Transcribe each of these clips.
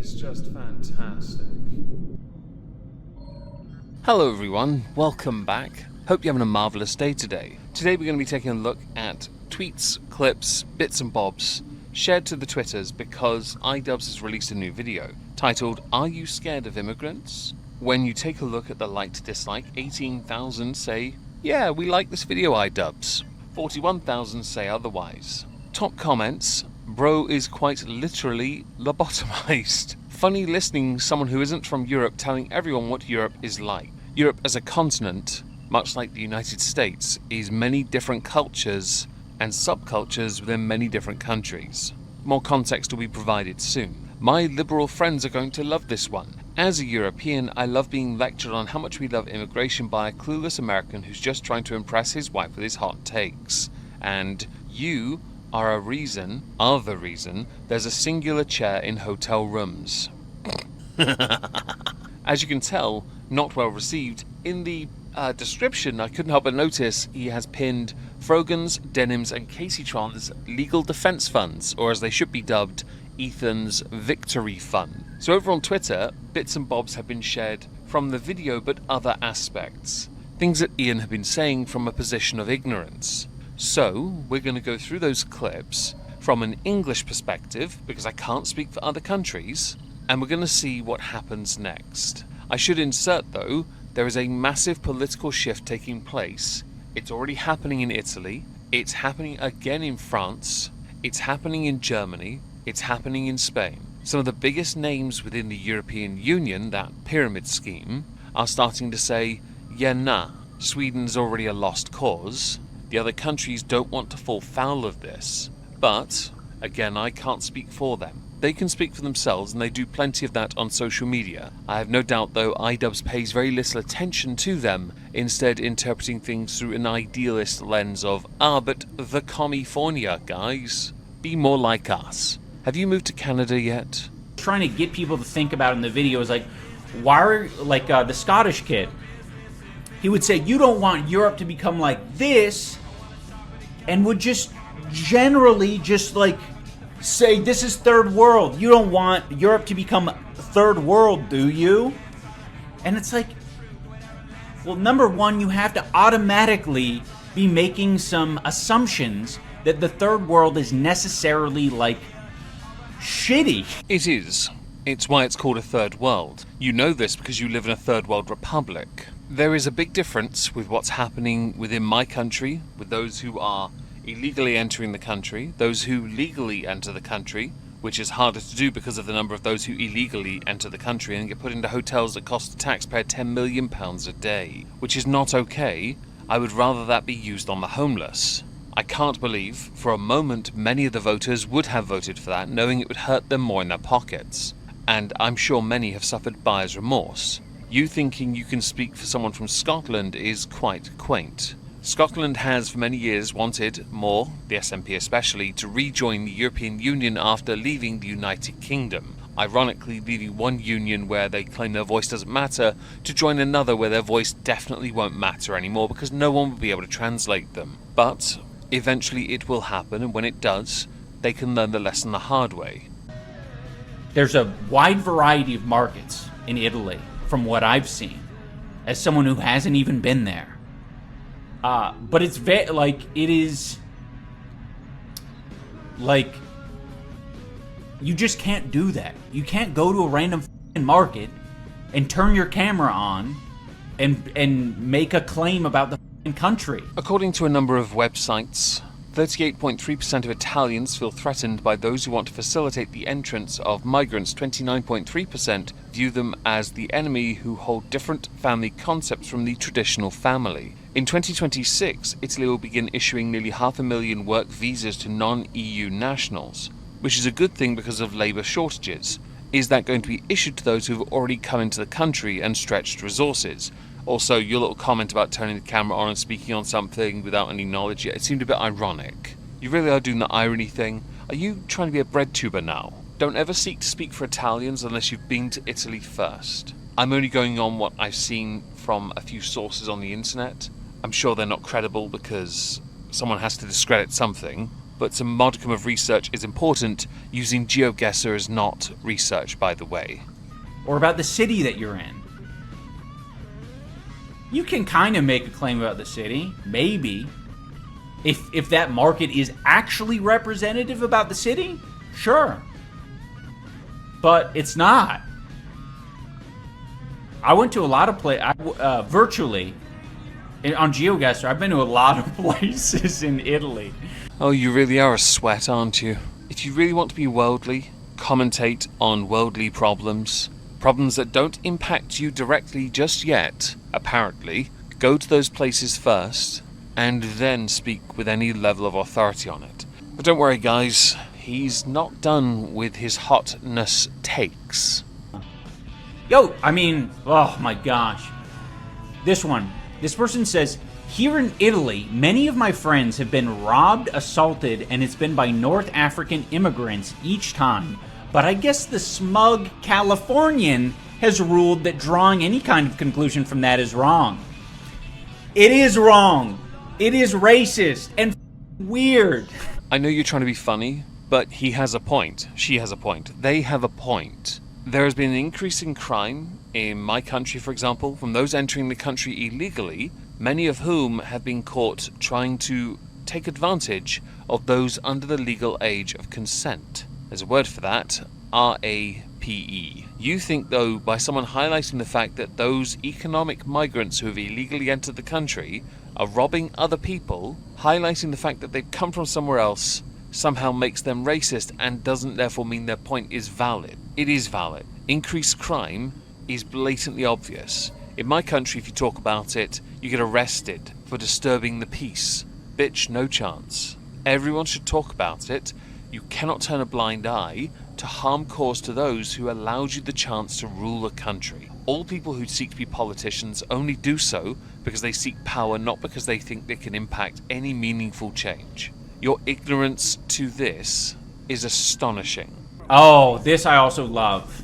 is just fantastic. Hello everyone, welcome back. Hope you're having a marvellous day today. Today we're going to be taking a look at tweets, clips, bits and bobs shared to the Twitters because Idubbzzz has released a new video titled, "Are you scared of immigrants?" When you take a look at the like to dislike, 18,000 say, "Yeah, we like this video, Idubbzzz." 41,000 say otherwise. Top comments, "Bro is quite literally lobotomized." Funny listening someone who isn't from Europe telling everyone what Europe is like. Europe as a continent, much like the United States, is many different cultures and subcultures within many different countries. More context will be provided soon. My liberal friends are going to love this one. As a European, I love being lectured on how much we love immigration by a clueless American who's just trying to impress his wife with his hot takes. And you are the reason there's a singular chair in hotel rooms. As you can tell, not well received. In the description, I couldn't help but notice he has pinned Frogan's, Denim's and Caseytron's legal defense funds, or as they should be dubbed, Ethan's Victory Fund. So over on Twitter, bits and bobs have been shared from the video but other aspects. Things that Ian had been saying from a position of ignorance. So we're going to go through those clips from an English perspective, because I can't speak for other countries, and we're going to see what happens next. I should insert though, there is a massive political shift taking place. It's already happening in Italy, it's happening again in France, it's happening in Germany, it's happening in Spain. Some of the biggest names within the European Union, that pyramid scheme, are starting to say, yeah nah, Sweden's already a lost cause. The other countries don't want to fall foul of this. But, again, I can't speak for them. They can speak for themselves, and they do plenty of that on social media. I have no doubt, though, Idubbzzz pays very little attention to them, instead interpreting things through an idealist lens of, but the California, guys. Be more like us. Have you moved to Canada yet? Trying to get people to think about in the video is like, why are, like the Scottish kid, he would say, you don't want Europe to become like this, and would just generally just like say this is third world. You don't want Europe to become third world, do you? And it's like, well, number one, you have to automatically be making some assumptions that the third world is necessarily like shitty. It is. It's why it's called a third world. You know this because you live in a third world republic. There is a big difference with what's happening within my country, with those who are illegally entering the country, those who legally enter the country, which is harder to do because of the number of those who illegally enter the country and get put into hotels that cost the taxpayer £10 million a day, which is not okay. I would rather that be used on the homeless. I can't believe, for a moment, many of the voters would have voted for that, knowing it would hurt them more in their pockets. And I'm sure many have suffered buyer's remorse. You thinking you can speak for someone from Scotland is quite quaint. Scotland has for many years wanted more, the SNP especially, to rejoin the European Union after leaving the United Kingdom. Ironically, leaving one union where they claim their voice doesn't matter to join another where their voice definitely won't matter anymore because no one will be able to translate them. But eventually it will happen, and when it does, they can learn the lesson the hard way. There's a wide variety of markets in Italy, from what I've seen, as someone who hasn't even been there. But it's it is like, you just can't do that. You can't go to a random market and turn your camera on and make a claim about the country. According to a number of websites, 38.3% of Italians feel threatened by those who want to facilitate the entrance of migrants. 29.3% view them as the enemy who hold different family concepts from the traditional family. In 2026, Italy will begin issuing nearly 500,000 work visas to non-EU nationals, which is a good thing because of labour shortages. Is that going to be issued to those who have already come into the country and stretched resources? Also, your little comment about turning the camera on and speaking on something without any knowledge yet, it seemed a bit ironic. You really are doing the irony thing? Are you trying to be a Breadtuber now? Don't ever seek to speak for Italians unless you've been to Italy first. I'm only going on what I've seen from a few sources on the internet. I'm sure they're not credible because someone has to discredit something, but some modicum of research is important. Using GeoGuessr is not research, by the way. Or about the city that you're in. You can kind of make a claim about the city, maybe. If that market is actually representative about the city, sure. But it's not. I went to a lot of virtually, on GeoGuessr, I've been to a lot of places in Italy. Oh, you really are a sweat, aren't you? If you really want to be worldly, commentate on worldly problems that don't impact you directly just yet, apparently, go to those places first, and then speak with any level of authority on it. But don't worry, guys, he's not done with his hotness takes. Yo, I mean, oh my gosh. This person says, here in Italy, many of my friends have been robbed, assaulted, and it's been by North African immigrants each time. But I guess the smug Californian has ruled that drawing any kind of conclusion from that is wrong. It is wrong. It is racist and weird. I know you're trying to be funny, but he has a point. She has a point. They have a point. There has been an increase in crime in my country, for example, from those entering the country illegally, many of whom have been caught trying to take advantage of those under the legal age of consent. There's a word for that, RAPE. You think, though, by someone highlighting the fact that those economic migrants who have illegally entered the country are robbing other people, highlighting the fact that they've come from somewhere else, somehow makes them racist and doesn't therefore mean their point is valid. It is valid. Increased crime is blatantly obvious. In my country, if you talk about it, you get arrested for disturbing the peace. Bitch, no chance. Everyone should talk about it. You cannot turn a blind eye to harm caused to those who allowed you the chance to rule a country. All people who seek to be politicians only do so because they seek power, not because they think they can impact any meaningful change. Your ignorance to this is astonishing. Oh, this I also love.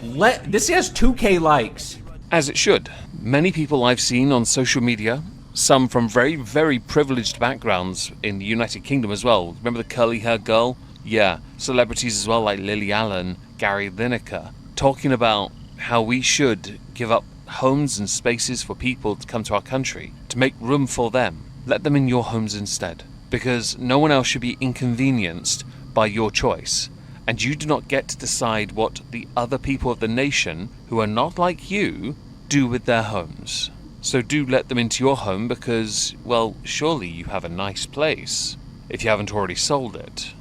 This has 2K likes. As it should. Many people I've seen on social media, some from very, very privileged backgrounds in the United Kingdom as well. Remember the curly-haired girl? Yeah. Celebrities as well like Lily Allen, Gary Lineker, talking about how we should give up homes and spaces for people to come to our country, to make room for them. Let them in your homes instead, because no one else should be inconvenienced by your choice. And you do not get to decide what the other people of the nation, who are not like you, do with their homes. So do let them into your home because, well, surely you have a nice place, if you haven't already sold it.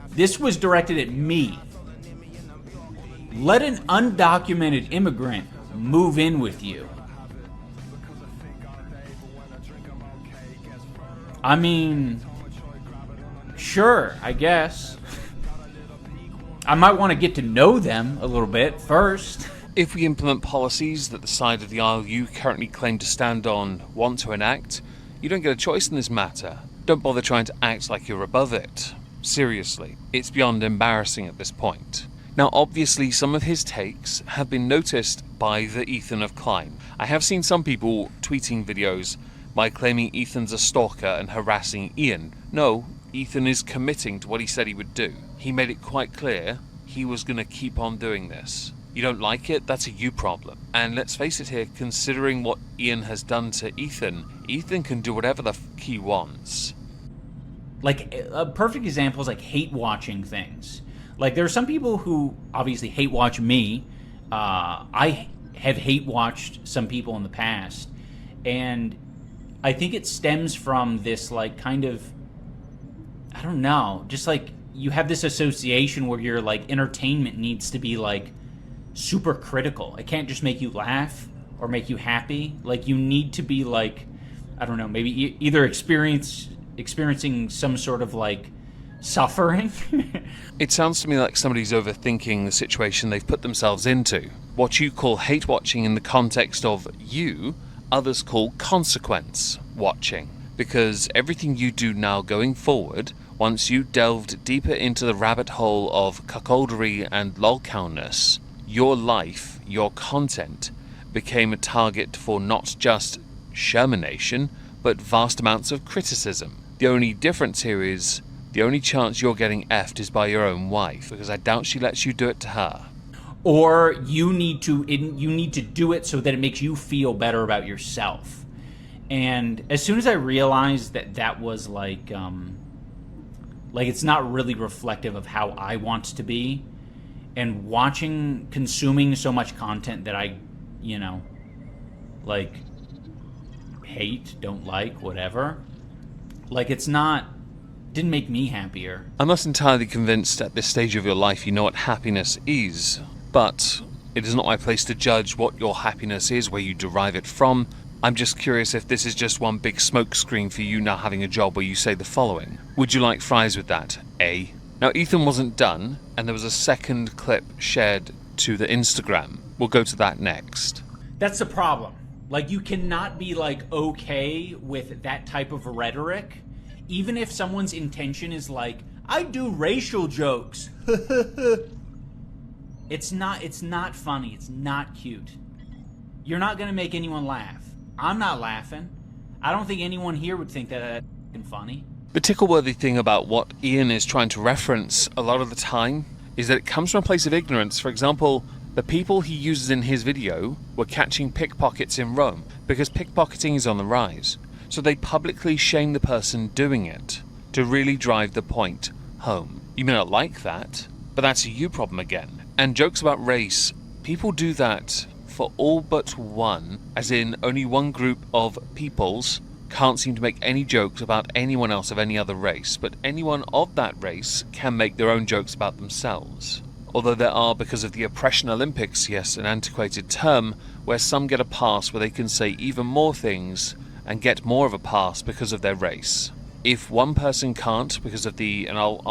This was directed at me. Let an undocumented immigrant move in with you. I mean, sure, I guess. I might want to get to know them a little bit first. If we implement policies that the side of the aisle you currently claim to stand on want to enact, you don't get a choice in this matter. Don't bother trying to act like you're above it. Seriously, it's beyond embarrassing at this point. Now, obviously, some of his takes have been noticed by the Ethan of Klein. I have seen some people tweeting videos by claiming Ethan's a stalker and harassing Ian. No, Ethan is committing to what he said he would do. He made it quite clear he was going to keep on doing this. You don't like it? That's a you problem. And let's face it here, considering what Ian has done to Ethan, Ethan can do whatever the f*** he wants. Like, a perfect example is like hate watching things. Like, there are some people who obviously hate watch me. I have hate watched some people in the past. And I think it stems from this, like, kind of, I don't know, just like you have this association where your, like, entertainment needs to be, like, super critical. It can't just make you laugh or make you happy. Like, you need to be, like, I don't know, maybe either experiencing some sort of, like, suffering. It sounds to me like somebody's overthinking the situation they've put themselves into. What you call hate watching in the context of you, others call consequence watching. Because everything you do now going forward, once you delved deeper into the rabbit hole of cuckoldery and lolcowness, your life, your content, became a target for not just Shermanation, but vast amounts of criticism. The only difference here is the only chance you're getting effed is by your own wife, because I doubt she lets you do it to her. Or you need to do it so that it makes you feel better about yourself. And as soon as I realized that was like it's not really reflective of how I want to be, and consuming so much content that I, like, hate, don't like, whatever, like, didn't make me happier. I'm not entirely convinced at this stage of your life you know what happiness is, but it is not my place to judge what your happiness is, where you derive it from. I'm just curious if this is just one big smokescreen for you now having a job where you say the following. Would you like fries with that? A. Now, Ethan wasn't done, and there was a second clip shared to the Instagram. We'll go to that next. That's the problem. Like, you cannot be, like, okay with that type of rhetoric, even if someone's intention is like, I do racial jokes. It's not funny. It's not cute. You're not going to make anyone laugh. I'm not laughing. I don't think anyone here would think that that's funny. The tickle-worthy thing about what Ian is trying to reference a lot of the time is that it comes from a place of ignorance. For example, the people he uses in his video were catching pickpockets in Rome, because pickpocketing is on the rise. So they publicly shame the person doing it to really drive the point home. You may not like that, but that's a you problem again. And jokes about race, people do that for all but one, as in only one group of peoples can't seem to make any jokes about anyone else of any other race, but anyone of that race can make their own jokes about themselves. Although there are, because of the oppression Olympics, yes, an antiquated term, where some get a pass where they can say even more things and get more of a pass because of their race. If one person can't because of the, and I'll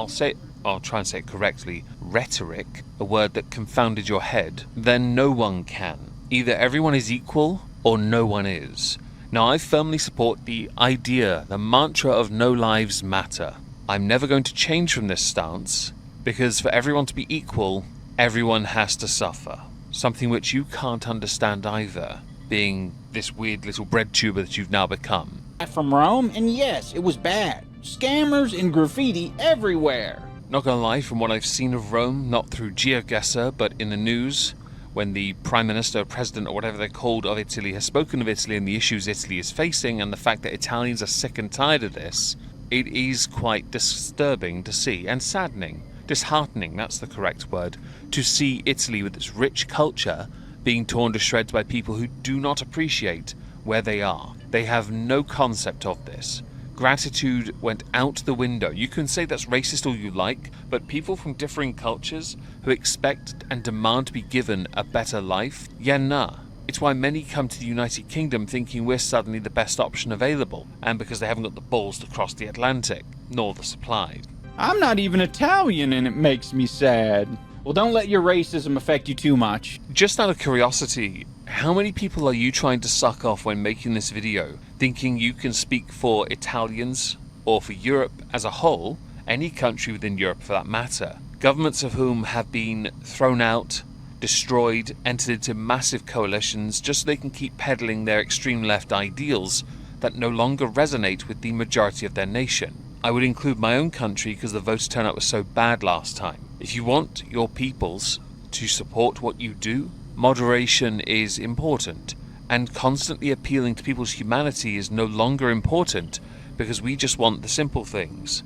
try and say it correctly, rhetoric, a word that confounded your head, then no one can. Either everyone is equal or no one is. Now, I firmly support the idea, the mantra of no lives matter. I'm never going to change from this stance, because for everyone to be equal, everyone has to suffer. Something which you can't understand either, being this weird little Breadtuber that you've now become. From Rome, and yes, it was bad. Scammers and graffiti everywhere. Not gonna lie, from what I've seen of Rome, not through GeoGuessr, but in the news, when the Prime Minister, President, or whatever they're called of Italy has spoken of Italy and the issues Italy is facing, and the fact that Italians are sick and tired of this, it is quite disturbing to see, and saddening, disheartening, that's the correct word, to see Italy with its rich culture being torn to shreds by people who do not appreciate where they are. They have no concept of this. Gratitude went out the window. You can say that's racist all you like, but people from differing cultures who expect and demand to be given a better life, yeah, nah. It's why many come to the United Kingdom thinking we're suddenly the best option available, and because they haven't got the balls to cross the Atlantic, nor the supply. I'm not even Italian and it makes me sad. Well, don't let your racism affect you too much. Just out of curiosity, how many people are you trying to suck off when making this video, thinking you can speak for Italians, or for Europe as a whole, any country within Europe for that matter, governments of whom have been thrown out, destroyed, entered into massive coalitions just so they can keep peddling their extreme left ideals that no longer resonate with the majority of their nation? I would include my own country because the voter turnout was so bad last time. If you want your peoples to support what you do, moderation is important, and constantly appealing to people's humanity is no longer important because we just want the simple things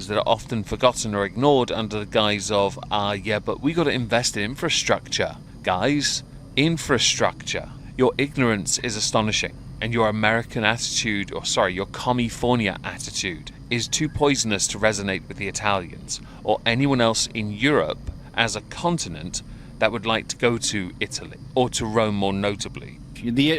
that are often forgotten or ignored under the guise of, yeah, but we got to invest in infrastructure. Guys, infrastructure. Your ignorance is astonishing, and your American attitude, your California attitude, is too poisonous to resonate with the Italians or anyone else in Europe as a continent that would like to go to Italy, or to Rome more notably.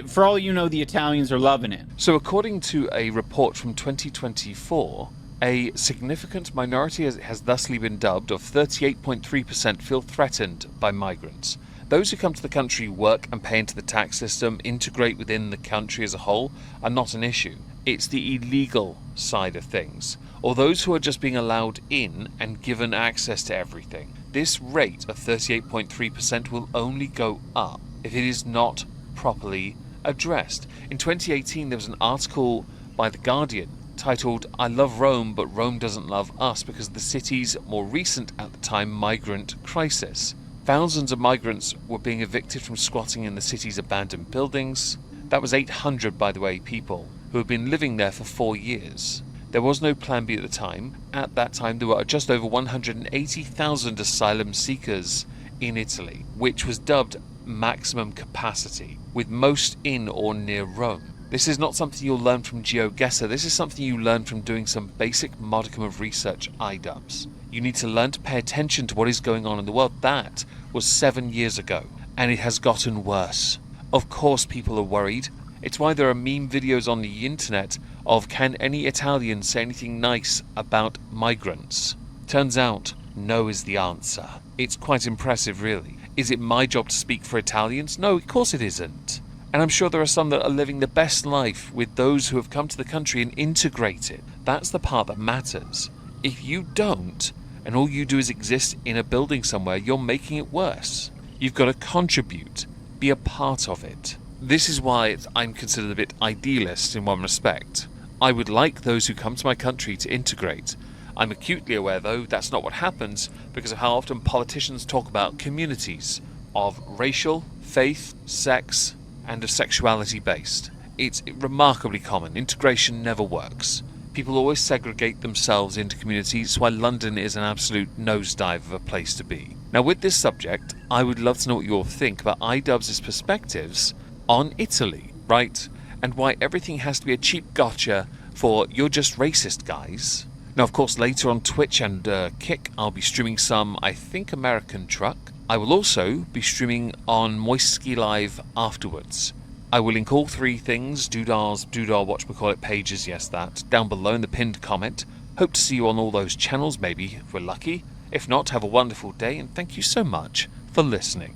For all you know, the Italians are loving it. So according to a report from 2024, a significant minority has thusly been dubbed of 38.3% feel threatened by migrants. Those who come to the country, work and pay into the tax system, integrate within the country as a whole, are not an issue. It's the illegal side of things, or those who are just being allowed in and given access to everything. This rate of 38.3% will only go up if it is not properly addressed. In 2018, there was an article by The Guardian titled "I Love Rome, but Rome Doesn't Love Us" because of the city's more recent, at the time, migrant crisis. Thousands of migrants were being evicted from squatting in the city's abandoned buildings. That was 800, by the way, people who had been living there for 4 years. There was no Plan B at the time. At that time, there were just over 180,000 asylum seekers in Italy, which was dubbed maximum capacity, with most in or near Rome. This is not something you'll learn from GeoGuessr, this is something you learn from doing some basic modicum of research, Idubbzzz. You need to learn to pay attention to what is going on in the world. That was 7 years ago, and it has gotten worse. Of course people are worried. It's why there are meme videos on the internet of can any Italian say anything nice about migrants? Turns out, no is the answer. It's quite impressive, really. Is it my job to speak for Italians? No, of course it isn't. And I'm sure there are some that are living the best life with those who have come to the country and integrated. That's the part that matters. If you don't, and all you do is exist in a building somewhere, you're making it worse. You've got to contribute, be a part of it. This is why I'm considered a bit idealist in one respect. I would like those who come to my country to integrate. I'm acutely aware, though, that's not what happens because of how often politicians talk about communities of racial, faith, sex, and of sexuality based. It's remarkably common. Integration never works. People always segregate themselves into communities. That's why London is an absolute nosedive of a place to be. Now, with this subject, I would love to know what you all think about Idubbzz's perspectives on Italy, right? And why everything has to be a cheap gotcha for "you're just racist, guys." Now, of course, later on Twitch and Kick, I'll be streaming some, I think, American Truck. I will also be streaming on Moistski Live afterwards. I will link all three things, Doodar's, Doodar, whatchamacallit pages, yes that, down below in the pinned comment. Hope to see you on all those channels, maybe, if we're lucky. If not, have a wonderful day, and thank you so much for listening.